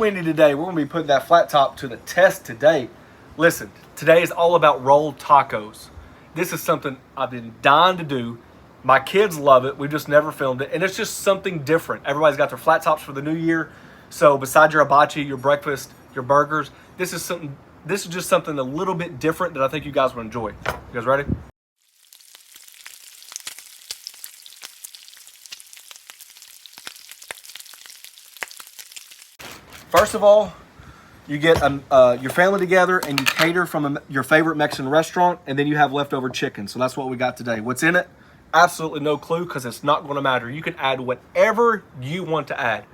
windy today. We're going to be putting that flat top to the test today. Listen, today is all about rolled tacos. This is something I've been dying to do. My kids love it. We've just never filmed it. And it's just something different. Everybody's got their flat tops for the new year. So besides your hibachi, your breakfast, your burgers, this is just something a little bit different that I think you guys will enjoy. You guys ready? First of all, you get your family together and you cater from your favorite Mexican restaurant, and then you have leftover chicken. So that's what we got today. What's in it? Absolutely no clue, because it's not going to matter. You can add whatever you want to add.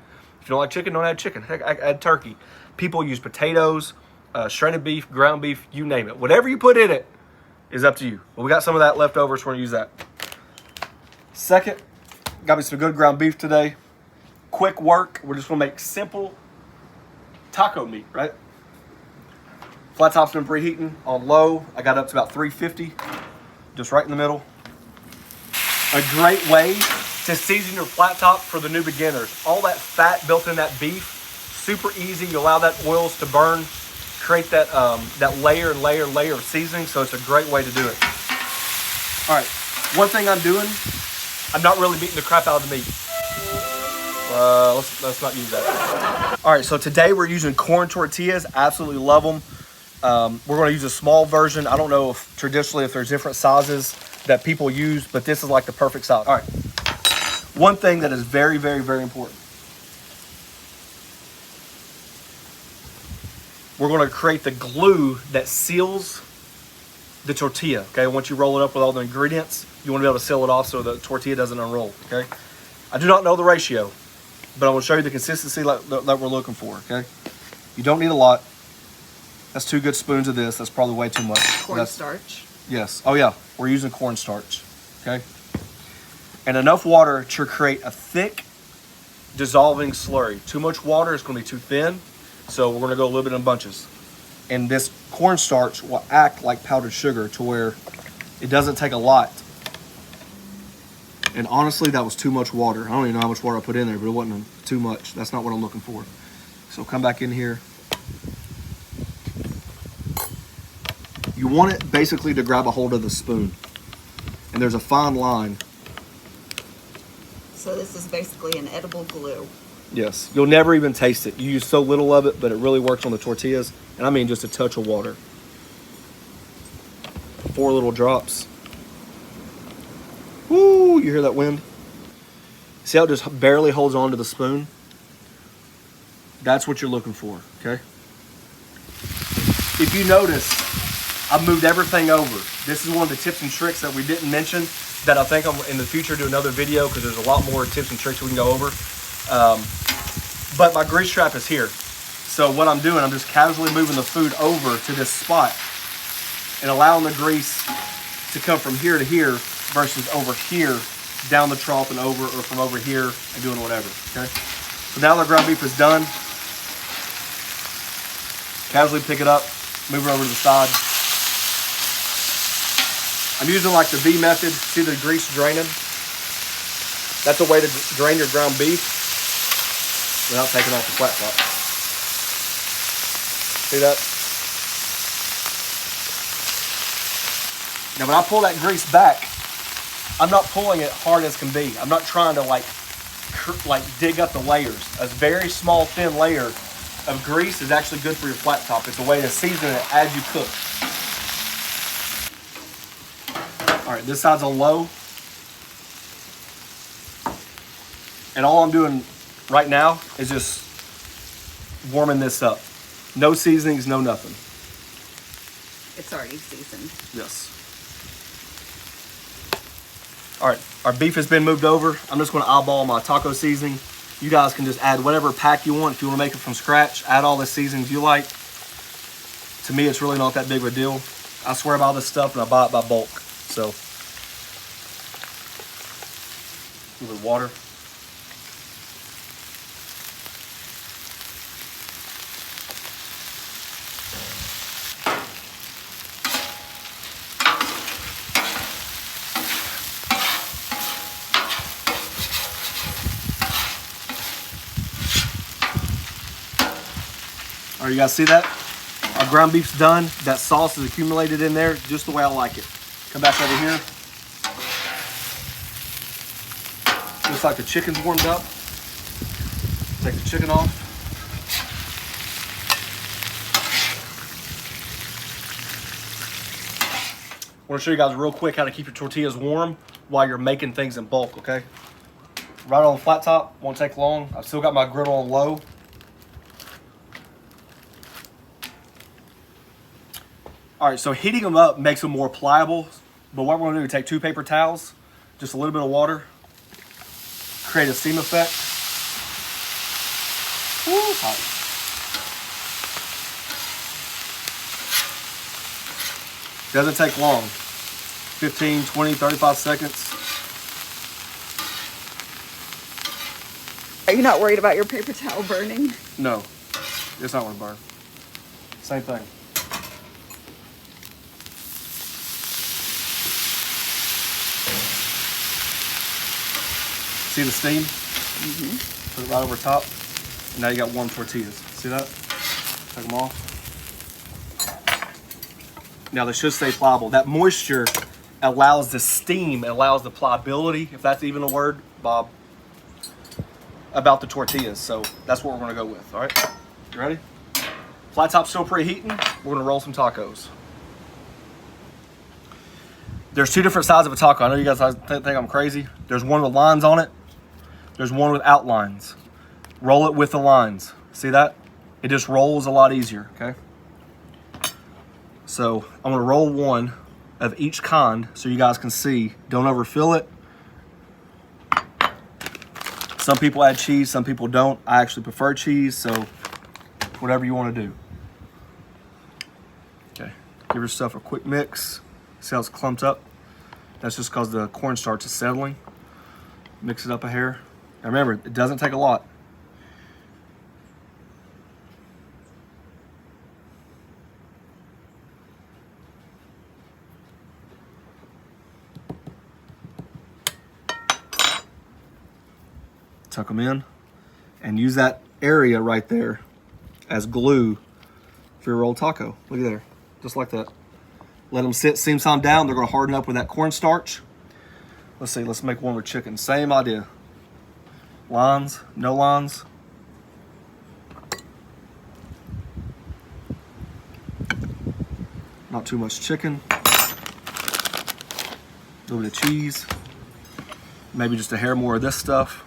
If you don't like chicken, don't add chicken. Heck, add turkey. People use potatoes, shredded beef, ground beef, you name it. Whatever you put in it is up to you. But we got some of that left over, so we're going to use that. Second, got me some good ground beef today. Quick work. We're just going to make simple taco meat, right? Flat top's been preheating on low. I got it up to about 350, just right in the middle. A great way to season your flat top for the new beginners. All that fat built in that beef, super easy. You allow that oils to burn, create that that layer of seasoning. So it's a great way to do it. All right, one thing I'm doing, I'm not really beating the crap out of the meat. Let's not use that. All right, so today we're using corn tortillas. Absolutely love them. We're going to use a small version. I don't know if traditionally if there's different sizes that people use, but this is like the perfect size. All right, one thing that is very, very, very important. We're going to create the glue that seals the tortilla, okay? Once you roll it up with all the ingredients, you want to be able to seal it off so the tortilla doesn't unroll, okay? I do not know the ratio, but I'm going to show you the consistency that we're looking for, okay? You don't need a lot. That's 2 good spoons of this. That's probably way too much. Cornstarch. Yes. Oh, yeah. We're using cornstarch, okay? And enough water to create a thick, dissolving slurry. Too much water is going to be too thin, so we're going to go a little bit in bunches. And this cornstarch will act like powdered sugar to where it doesn't take a lot. And honestly, that was too much water. I don't even know how much water I put in there, but it wasn't too much. That's not what I'm looking for. So come back in here. You want it basically to grab a hold of the spoon. And there's a fine line. So this is basically an edible glue. Yes. You'll never even taste it. You use so little of it, but it really works on the tortillas. And I mean just a touch of water. 4 little drops. Woo! You hear that wind? See how it just barely holds on to the spoon? That's what you're looking for, okay? If you notice, I've moved everything over. This is one of the tips and tricks that we didn't mention that I think I'm in the future do another video, because there's a lot more tips and tricks we can go over. But my grease trap is here. So what I'm doing, I'm just casually moving the food over to this spot and allowing the grease to come from here to here versus over here, down the trough and over, or from over here and doing whatever, okay? So now the ground beef is done. Casually pick it up, move it over to the side. I'm using like the V method. See the grease draining? That's a way to drain your ground beef without taking off the flat top. See that? Now when I pull that grease back, I'm not pulling it hard as can be. I'm not trying to like dig up the layers. A very small thin layer of grease is actually good for your flat top. It's a way to season it as you cook. All right, this side's on low. And all I'm doing right now is just warming this up. No seasonings, no nothing. It's already seasoned. Yes. All right, our beef has been moved over. I'm just gonna eyeball my taco seasoning. You guys can just add whatever pack you want. If you wanna make it from scratch, add all the seasonings you like. To me, it's really not that big of a deal. I swear by all this stuff and I buy it by bulk. So, a little bit of water. All right, you guys see that? Our ground beef's done. That sauce is accumulated in there just the way I like it. Come back over here. Looks like the chicken's warmed up. Take the chicken off. I want to show you guys real quick how to keep your tortillas warm while you're making things in bulk, okay? Right on the flat top, won't take long. I've still got my griddle on low. All right, so heating them up makes them more pliable. But what we're gonna do is take 2 paper towels, just a little bit of water, create a steam effect. Woo, it's hot. Doesn't take long, 15, 20, 35 seconds. Are you not worried about your paper towel burning? No, it's not gonna burn. Same thing. See the steam? Mm-hmm. Put it right over top. And now you got warm tortillas. See that? Take them off. Now they should stay pliable. That moisture allows the steam, it allows the pliability, if that's even a word, Bob, about the tortillas. So that's what we're gonna go with, all right? You ready? Flat top still preheating. We're gonna roll some tacos. There's 2 different sides of a taco. I know you guys think I'm crazy. There's one with lines on it. There's one without lines. Roll it with the lines. See that? It just rolls a lot easier, okay? So I'm gonna roll one of each kind so you guys can see. Don't overfill it. Some people add cheese, some people don't. I actually prefer cheese, so whatever you wanna do. Okay, give yourself a quick mix. See how it's clumped up? That's just because the cornstarch is settling. Mix it up a hair. Now remember, it doesn't take a lot. Tuck them in and use that area right there as glue for your rolled taco. Look at there, just like that. Let them sit, seam some down. They're gonna harden up with that cornstarch. Let's see, let's make one with chicken. Same idea. Lines, no lines. Not too much chicken. A little bit of cheese. Maybe just a hair more of this stuff.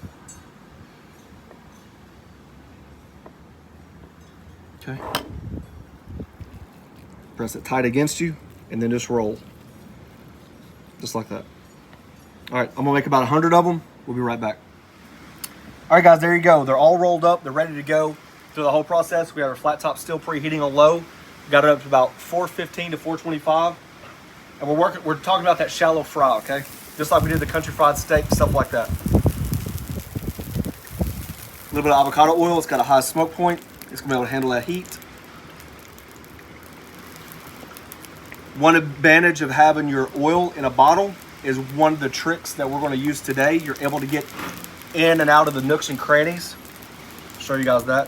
Okay. Press it tight against you and then just roll. Just like that. All right, I'm gonna make about 100 of them. We'll be right back. All right, guys, there you go. They're all rolled up. They're ready to go through the whole process. We have our flat top still preheating on low. Got it up to about 415 to 425. And we're talking about that shallow fry, okay? Just like we did the country fried steak, stuff like that. A little bit of avocado oil. It's got a high smoke point. It's gonna be able to handle that heat. One advantage of having your oil in a bottle is one of the tricks that we're gonna use today. You're able to get in and out of the nooks and crannies. I'll show you guys that.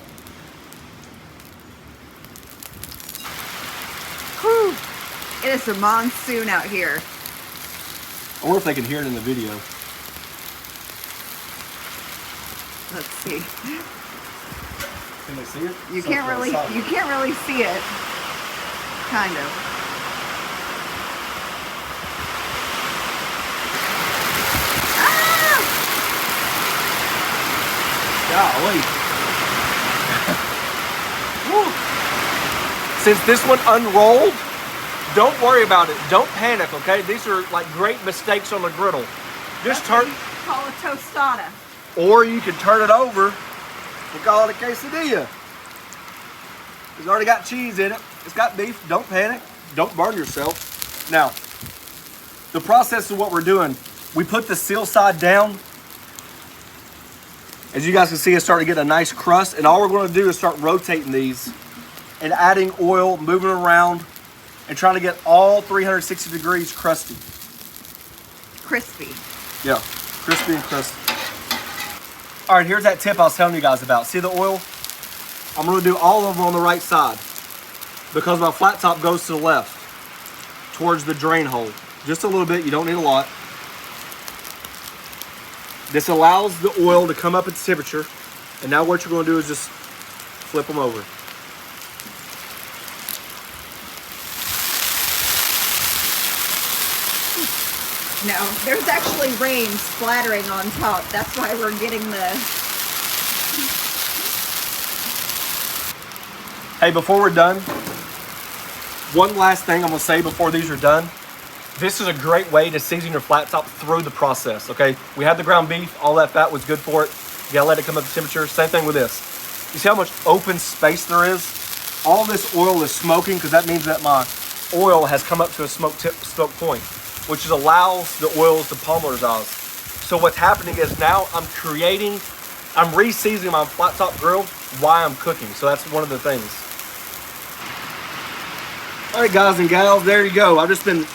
Whew. It is a monsoon out here. I wonder if they can hear it in the video. Let's see. Can they see it? You can't really see it. Kind of. Golly. Since this one unrolled, don't worry about it. Don't panic, okay? These are like great mistakes on the griddle. Just That's what turn, you call a tostada. or you can turn it over and call it a quesadilla. It's already got cheese in it. It's got beef. Don't panic. Don't burn yourself. Now, the process of what we're doing, we put the seal side down. As you guys can see, it's starting to get a nice crust. And all we're going to do is start rotating these and adding oil, moving around, and trying to get all 360 degrees crusty. Crispy. Yeah, crispy and crusty. All right, here's that tip I was telling you guys about. See the oil? I'm gonna do all of them on the right side because my flat top goes to the left towards the drain hole. Just a little bit, you don't need a lot. This allows the oil to come up at the temperature. And now what you're gonna do is just flip them over. No, there's actually rain splattering on top. That's why we're getting the... Hey, before we're done, one last thing I'm gonna say before these are done. This is a great way to season your flat top through the process, okay? We had the ground beef, all that fat was good for it. You gotta let it come up to temperature. Same thing with this. You see how much open space there is? All this oil is smoking because that means that my oil has come up to a smoke point, which allows the oils to polymerise. So what's happening is now I'm re-seasoning my flat top grill while I'm cooking. So that's one of the things. All right, guys and gals, there you go. I've just been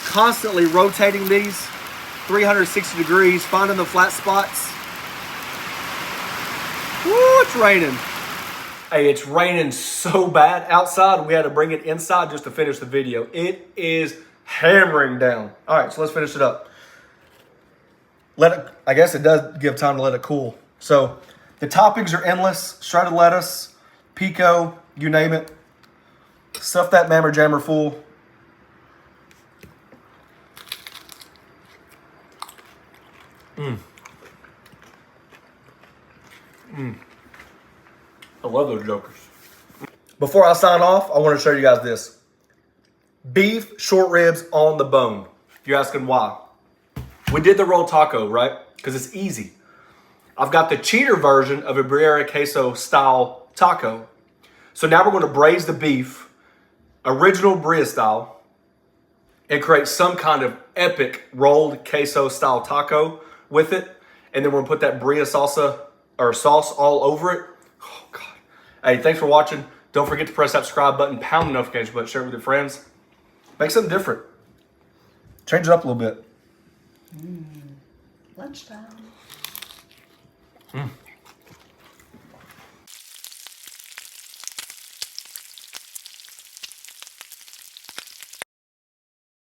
constantly rotating these 360 degrees, finding the flat spots. Woo, it's raining. Hey, it's raining so bad outside, we had to bring it inside just to finish the video. It is hammering down. All right, so let's finish it up. I guess it does give time to let it cool. So the toppings are endless. Shredded lettuce, pico, you name it. Stuff that mammer jammer full. I love those jokers. Before I sign off, I want to show you guys this. Beef short ribs on the bone. You're asking why. We did the roll taco, right? Because it's easy. I've got the cheater version of a birria queso style taco. So now we're going to braise the beef, original birria style, and create some kind of epic rolled queso style taco with it. And then we're going to put that birria salsa or sauce all over it. Oh, God. Hey, thanks for watching. Don't forget to press that subscribe button, pound the notification button, share it with your friends. Make something different. Change it up a little bit. Lunchtime.